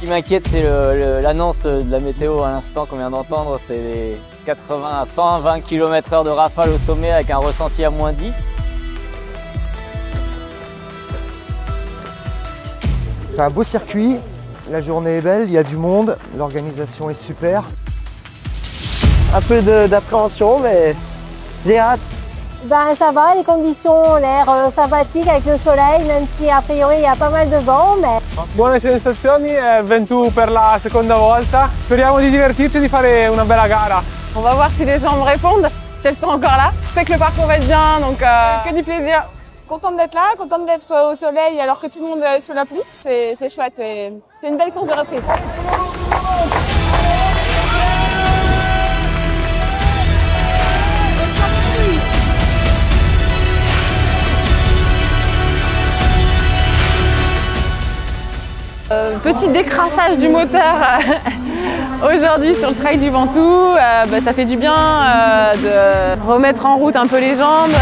m'inquiète, c'est l'annonce de la météo à l'instant qu'on vient d'entendre. C'est les 80 à 120 km/h de rafale au sommet avec un ressenti à -10. C'est un beau circuit, la journée est belle, il y a du monde, l'organisation est super. Un peu d'appréhension, mais j'ai hâte. Ben ça va, les conditions ont l'air sympathiques avec le soleil, même si a priori il y a pas mal de vent. Mais... Buone sensazioni, è Ventoux per la seconda volta. Speriamo di divertirci e di fare una bella gara. On va voir si les gens me répondent, si elles sont encore là. Je sais que le parcours va être bien, donc que du plaisir. Contente d'être là, contente d'être au soleil alors que tout le monde est sous la pluie. C'est chouette, c'est une belle course de reprise. Petit décrassage du moteur aujourd'hui sur le trail du Ventoux. Ça fait du bien de remettre en route un peu les jambes.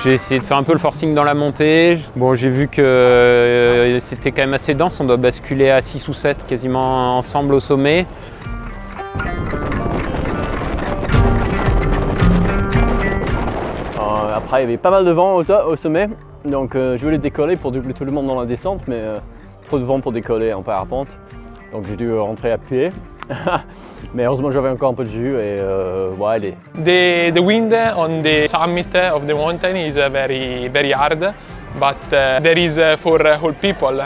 J'ai essayé de faire un peu le forcing dans la montée. Bon, j'ai vu que c'était quand même assez dense, on doit basculer à 6 ou 7 quasiment ensemble au sommet. Après, il y avait pas mal de vent au sommet, donc je voulais décoller pour doubler tout le monde dans la descente, mais trop de vent pour décoller en parapente. Donc j'ai dû rentrer à pied. Mais heureusement j'avais encore un peu de jus et ouais, allez. The wind on the summit of the mountain is very hard, but there is for all people.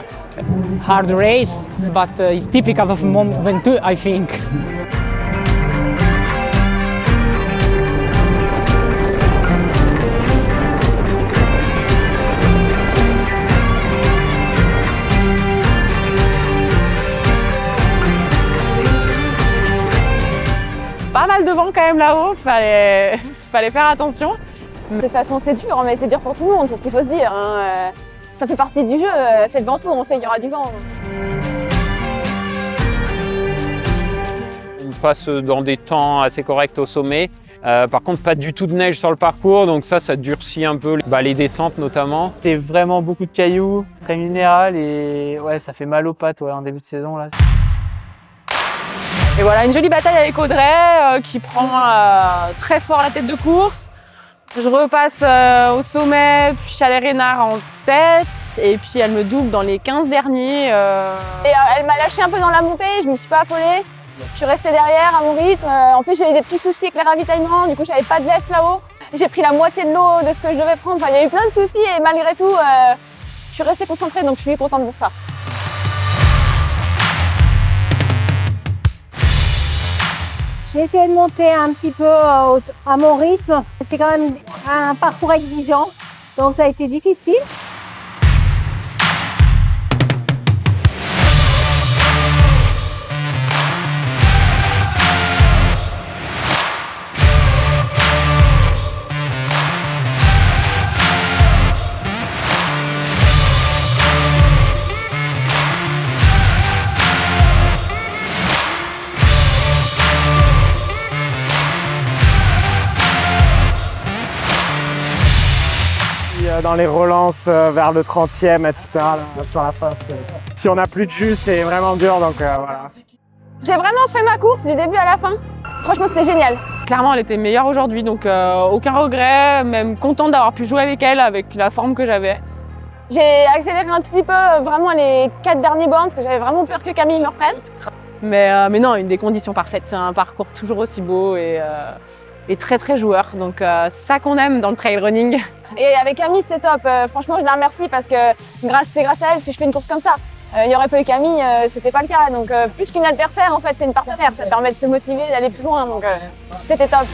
Hard race, but it's typical of Mont Ventoux, I think. Pas mal de vent quand même là-haut, fallait faire attention. De toute façon c'est dur, mais c'est dur pour tout le monde, c'est ce qu'il faut se dire. Hein. Ça fait partie du jeu, c'est le Ventoux, on sait qu'il y aura du vent. On passe dans des temps assez corrects au sommet. Par contre, pas du tout de neige sur le parcours, donc ça durcit un peu les descentes notamment. C'est vraiment beaucoup de cailloux, très minéral et ouais, ça fait mal aux pattes en début de saison là. Et voilà, une jolie bataille avec Audrey qui prend très fort la tête de course. Je repasse au sommet, puis Chalet-Reynard en tête, et puis elle me double dans les 15 derniers. Et elle m'a lâché un peu dans la montée, je me suis pas affolée. Je suis restée derrière à mon rythme. En plus, j'avais des petits soucis avec les ravitaillements, du coup, j'avais pas de veste là-haut. J'ai pris la moitié de l'eau de ce que je devais prendre. Enfin, il y a eu plein de soucis et malgré tout, je suis restée concentrée, donc je suis contente pour ça. J'ai essayé de monter un petit peu à mon rythme. C'est quand même un parcours exigeant, donc ça a été difficile. Dans les relances vers le 30e, etc. Là, sur la face. Si on n'a plus de jus, c'est vraiment dur, donc voilà. J'ai vraiment fait ma course du début à la fin. Franchement, c'était génial. Clairement, elle était meilleure aujourd'hui, donc aucun regret, même contente d'avoir pu jouer avec elle, avec la forme que j'avais. J'ai accéléré un tout petit peu, vraiment les 4 derniers bornes, parce que j'avais vraiment peur que Camille me reprenne. Mais non, une des conditions parfaites. C'est un parcours toujours aussi beau et très très joueur, donc c'est ça qu'on aime dans le trail running. Et avec Camille c'était top, franchement je la remercie parce que c'est grâce à elle que je fais une course comme ça. Il n'y aurait pas eu Camille, c'était pas le cas, donc plus qu'une adversaire en fait c'est une partenaire, ça permet de se motiver, d'aller plus loin, donc c'était top.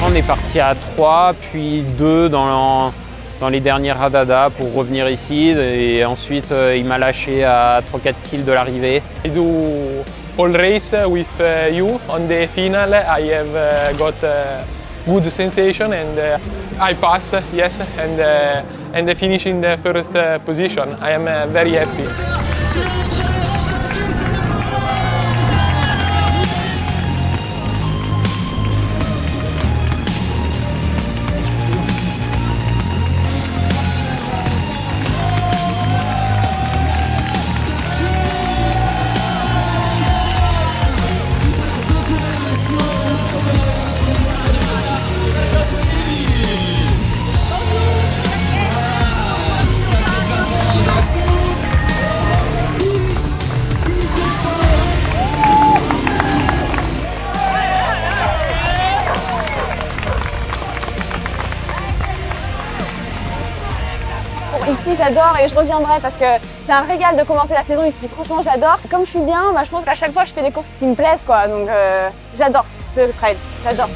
On est parti à 3, puis 2 dans dans les dernières radadas pour revenir ici. Et ensuite, il m'a lâché à 3-4 kills de l'arrivée. I do all race with you. On the final, I have got good sensation and I pass, yes, and finish in the first position. I am very happy. Ici j'adore et je reviendrai parce que c'est un régal de commencer la saison ici. Franchement j'adore. Comme je suis bien, je pense qu'à chaque fois je fais des courses qui me plaisent quoi. Donc j'adore ce trail, j'adore.